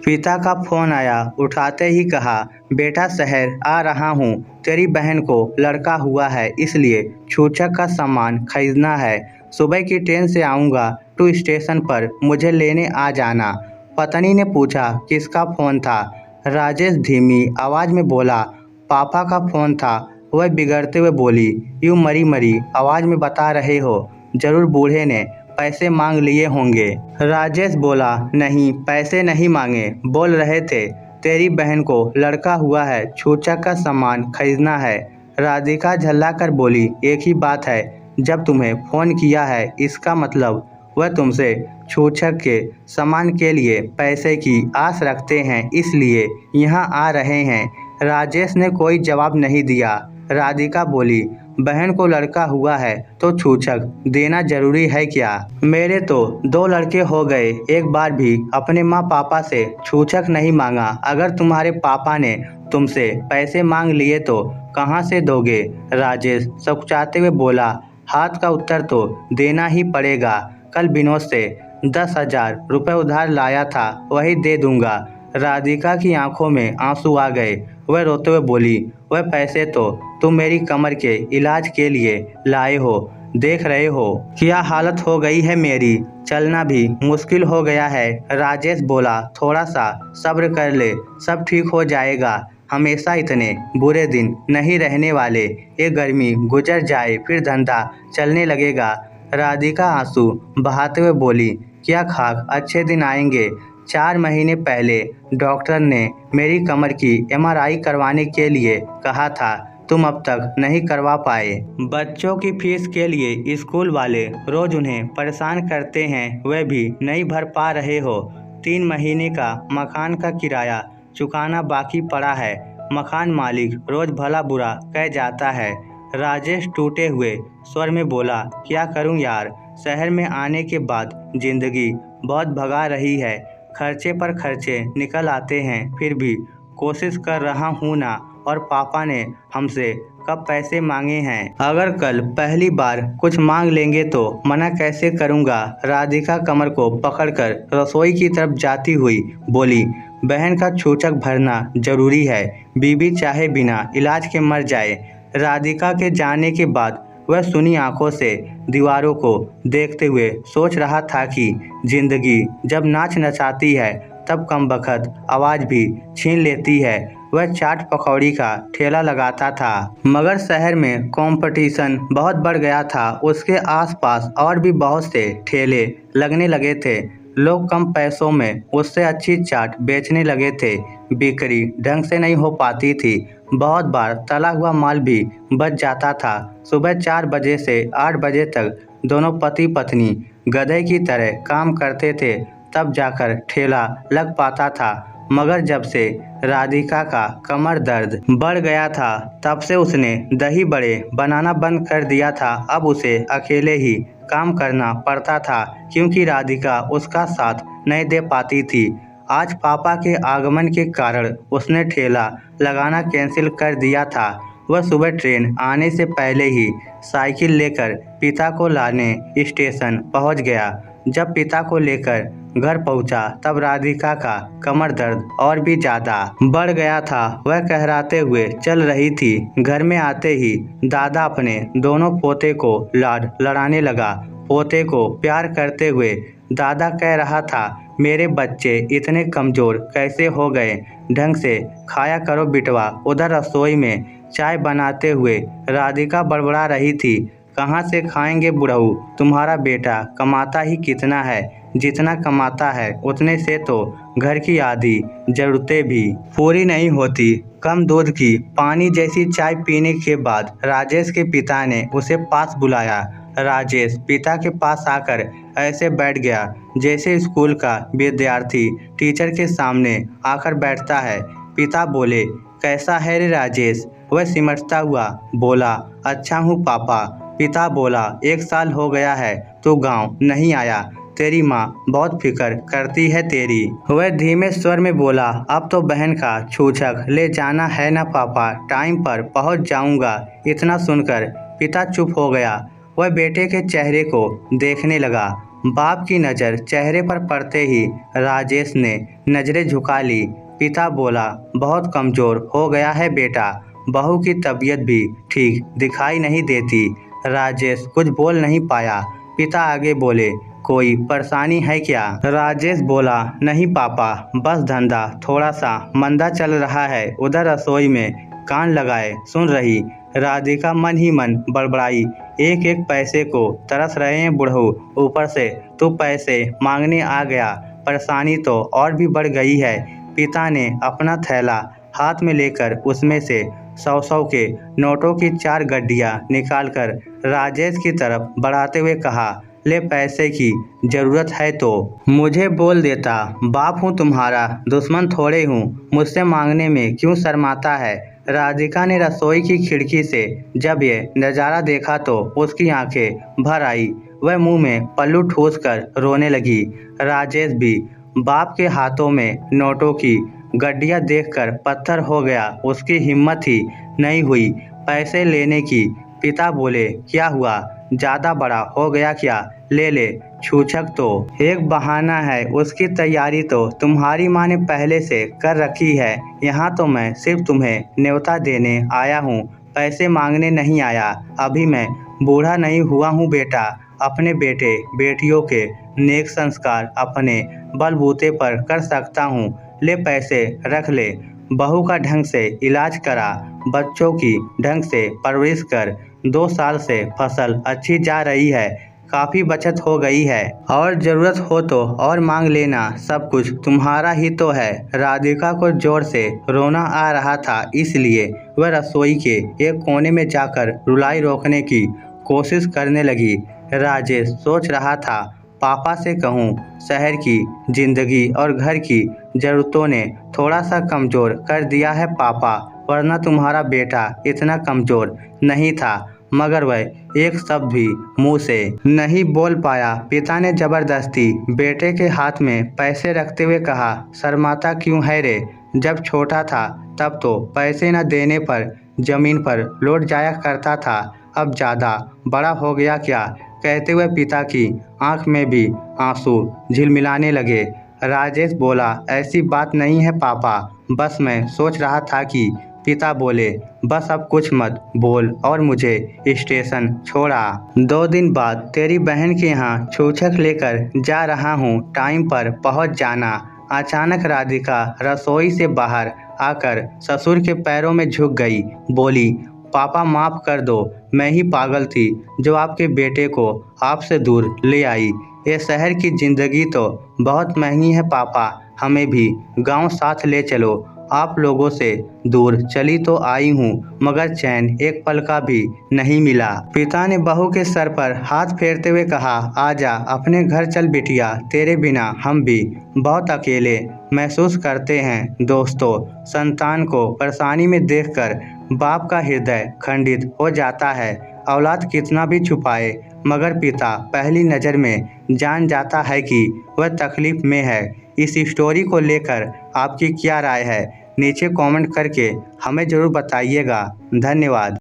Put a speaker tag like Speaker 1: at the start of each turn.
Speaker 1: पिता का फोन आया। उठाते ही कहा, बेटा शहर आ रहा हूँ, तेरी बहन को लड़का हुआ है इसलिए छूछक का सामान खरीदना है। सुबह की ट्रेन से आऊँगा, तू स्टेशन पर मुझे लेने आ जाना। पत्नी ने पूछा, किसका फ़ोन था? राजेश धीमी आवाज़ में बोला, पापा का फ़ोन था। वह बिगड़ते हुए बोली, यूँ मरी मरी आवाज़ में बता रहे हो, ज़रूर बूढ़े ने पैसे मांग लिए होंगे। राजेश बोला, नहीं पैसे नहीं मांगे, बोल रहे थे तेरी बहन को लड़का हुआ है, छूछक का सामान खरीदना है। राधिका झल्लाकर बोली, एक ही बात है, जब तुम्हें फ़ोन किया है इसका मतलब वह तुमसे छूछक के सामान के लिए पैसे की आस रखते हैं, इसलिए यहाँ आ रहे हैं। राजेश ने कोई जवाब नहीं दिया। राधिका बोली, बहन को लड़का हुआ है तो छूछक देना जरूरी है क्या? मेरे तो 2 लड़के हो गए, एक बार भी अपने माँ पापा से छूछक नहीं मांगा। अगर तुम्हारे पापा ने तुमसे पैसे मांग लिए तो कहाँ से दोगे? राजेश सकुचाते हुए बोला, हाथ का उत्तर तो देना ही पड़ेगा। कल विनोद से 10,000 रुपये उधार लाया था, वही दे दूंगा। राधिका की आंखों में आंसू आ गए। वह रोते हुए बोली, वह पैसे तो तुम मेरी कमर के इलाज के लिए लाए हो, देख रहे हो क्या हालत हो गई है मेरी, चलना भी मुश्किल हो गया है। राजेश बोला, थोड़ा सा सब्र कर ले, सब ठीक हो जाएगा। हमेशा इतने बुरे दिन नहीं रहने वाले, ये गर्मी गुजर जाए फिर धंधा चलने लगेगा। राधिका आंसू बहाते हुए बोली, क्या खाक अच्छे दिन आएंगे। 4 महीने पहले डॉक्टर ने मेरी कमर की MRI करवाने के लिए कहा था, तुम अब तक नहीं करवा पाए। बच्चों की फीस के लिए स्कूल वाले रोज उन्हें परेशान करते हैं, वह भी नहीं भर पा रहे हो। 3 महीने का मकान का किराया चुकाना बाकी पड़ा है। मकान मालिक रोज भला बुरा कह जाता है। राजेश टूटे हुए स्वर में बोला, क्या करूं यार, शहर में आने के बाद जिंदगी बहुत भगा रही है, खर्चे पर खर्चे निकल आते हैं, फिर भी कोशिश कर रहा हूँ ना। और पापा ने हमसे कब पैसे मांगे हैं? अगर कल पहली बार कुछ मांग लेंगे तो मना कैसे करूँगा? राधिका कमर को पकड़कर रसोई की तरफ जाती हुई बोली, बहन का छूछक भरना जरूरी है, बीबी चाहे बिना इलाज के मर जाए। राधिका के जाने के बाद वह सुनी आंखों से दीवारों को देखते हुए सोच रहा था कि जिंदगी जब नाच नचाती है तब कमबख्त आवाज़ भी छीन लेती है। वह चाट पकौड़ी का ठेला लगाता था, मगर शहर में कंपटीशन बहुत बढ़ गया था। उसके आसपास और भी बहुत से ठेले लगने लगे थे। लोग कम पैसों में उससे अच्छी चाट बेचने लगे थे। बिक्री ढंग से नहीं हो पाती थी, बहुत बार तला हुआ माल भी बच जाता था। सुबह 4 बजे से 8 बजे तक दोनों पति पत्नी गधे की तरह काम करते थे, तब जाकर ठेला लग पाता था। मगर जब से राधिका का कमर दर्द बढ़ गया था तब से उसने दही बड़े बनाना बंद कर दिया था। अब उसे अकेले ही काम करना पड़ता था क्योंकि राधिका उसका साथ नहीं दे पाती थी। आज पापा के आगमन के कारण उसने ठेला लगाना कैंसिल कर दिया था। वह सुबह ट्रेन आने से पहले ही साइकिल लेकर पिता को लाने स्टेशन पहुंच गया। जब पिता को लेकर घर पहुंचा तब राधिका का कमर दर्द और भी ज़्यादा बढ़ गया था। वह कहराते हुए चल रही थी। घर में आते ही दादा अपने दोनों पोते को लाड लड़ाने लगा। पोते को प्यार करते हुए दादा कह रहा था, मेरे बच्चे इतने कमज़ोर कैसे हो गए, ढंग से खाया करो बिटवा। उधर रसोई में चाय बनाते हुए राधिका बड़बड़ा रही थी, कहाँ से खाएंगे बुढ़ऊ, तुम्हारा बेटा कमाता ही कितना है, जितना कमाता है उतने से तो घर की आधी ज़रूरतें भी पूरी नहीं होती। कम दूध की पानी जैसी चाय पीने के बाद राजेश के पिता ने उसे पास बुलाया। राजेश पिता के पास आकर ऐसे बैठ गया जैसे स्कूल का विद्यार्थी टीचर के सामने आकर बैठता है। पिता बोले, कैसा है रे राजेश? वह सिमटता हुआ बोला, अच्छा हूँ पापा। पिता बोला, 1 साल हो गया है तू गांव नहीं आया, तेरी माँ बहुत फिक्र करती है तेरी। वह धीमे स्वर में बोला, अब तो बहन का छूछक ले जाना है ना पापा, टाइम पर पहुँच जाऊँगा। इतना सुनकर पिता चुप हो गया। वह बेटे के चेहरे को देखने लगा। बाप की नज़र चेहरे पर पड़ते ही राजेश ने नज़रें झुका ली। पिता बोला, बहुत कमज़ोर हो गया है बेटा, बहू की तबीयत भी ठीक दिखाई नहीं देती। राजेश कुछ बोल नहीं पाया। पिता आगे बोले, कोई परेशानी है क्या? राजेश बोला, नहीं पापा, बस धंधा थोड़ा सा मंदा चल रहा है। उधर रसोई में कान लगाए सुन रही राधिका मन ही मन बड़बड़ाई, एक एक पैसे को तरस रहे हैं बुढ़ऊ, ऊपर से तू पैसे मांगने आ गया, परेशानी तो और भी बढ़ गई है। पिता ने अपना थैला हाथ में लेकर उसमें से 100-100 के नोटों की 4 गड्डियाँ निकालकर राजेश की तरफ बढ़ाते हुए कहा, ले पैसे की ज़रूरत है तो मुझे बोल देता, बाप हूँ तुम्हारा, दुश्मन थोड़े हूँ, मुझसे मांगने में क्यों शर्माता है? राधिका ने रसोई की खिड़की से जब ये नज़ारा देखा तो उसकी आंखें भर आई। वह मुंह में पल्लू ठूस कर रोने लगी। राजेश भी बाप के हाथों में नोटों की गड्डियाँ देखकर पत्थर हो गया। उसकी हिम्मत ही नहीं हुई पैसे लेने की। पिता बोले, क्या हुआ, ज़्यादा बड़ा हो गया क्या? ले ले, छूछक तो एक बहाना है, उसकी तैयारी तो तुम्हारी माँ ने पहले से कर रखी है। यहाँ तो मैं सिर्फ तुम्हें न्योता देने आया हूँ, पैसे मांगने नहीं आया। अभी मैं बूढ़ा नहीं हुआ हूँ बेटा, अपने बेटे बेटियों के नेक संस्कार अपने बलबूते पर कर सकता हूँ। ले पैसे रख ले, बहू का ढंग से इलाज करा, बच्चों की ढंग से परवरिश कर। 2 साल से फसल अच्छी जा रही है, काफ़ी बचत हो गई है, और ज़रूरत हो तो और मांग लेना, सब कुछ तुम्हारा ही तो है। राधिका को जोर से रोना आ रहा था, इसलिए वह रसोई के एक कोने में जाकर रुलाई रोकने की कोशिश करने लगी। राजेश सोच रहा था, पापा से कहूँ, शहर की ज़िंदगी और घर की ज़रूरतों ने थोड़ा सा कमज़ोर कर दिया है पापा, वरना तुम्हारा बेटा इतना कमज़ोर नहीं था। मगर वह एक शब्द भी मुंह से नहीं बोल पाया। पिता ने ज़बरदस्ती बेटे के हाथ में पैसे रखते हुए कहा, शर्माता क्यों है रे? जब छोटा था तब तो पैसे न देने पर ज़मीन पर लौट जाया करता था, अब ज़्यादा बड़ा हो गया क्या? कहते हुए पिता की आंख में भी आंसू झिलमिलाने लगे। राजेश बोला, ऐसी बात नहीं है पापा, बस मैं सोच रहा था कि। पिता बोले, बस अब कुछ मत बोल और मुझे स्टेशन छोड़ा। 2 दिन बाद तेरी बहन के यहाँ छूछक लेकर जा रहा हूँ, टाइम पर पहुँच जाना। अचानक राधिका रसोई से बाहर आकर ससुर के पैरों में झुक गई, बोली, पापा माफ़ कर दो, मैं ही पागल थी जो आपके बेटे को आपसे दूर ले आई। ये शहर की ज़िंदगी तो बहुत महंगी है पापा, हमें भी गांव साथ ले चलो। आप लोगों से दूर चली तो आई हूँ, मगर चैन एक पल का भी नहीं मिला। पिता ने बहू के सर पर हाथ फेरते हुए कहा, आजा अपने घर चल बिटिया, तेरे बिना हम भी बहुत अकेले महसूस करते हैं। दोस्तों, संतान को परेशानी में देखकर बाप का हृदय खंडित हो जाता है। औलाद कितना भी छुपाए, मगर पिता पहली नज़र में जान जाता है कि वह तकलीफ में है। इस स्टोरी को लेकर आपकी क्या राय है? नीचे कमेंट करके हमें ज़रूर बताइएगा। धन्यवाद।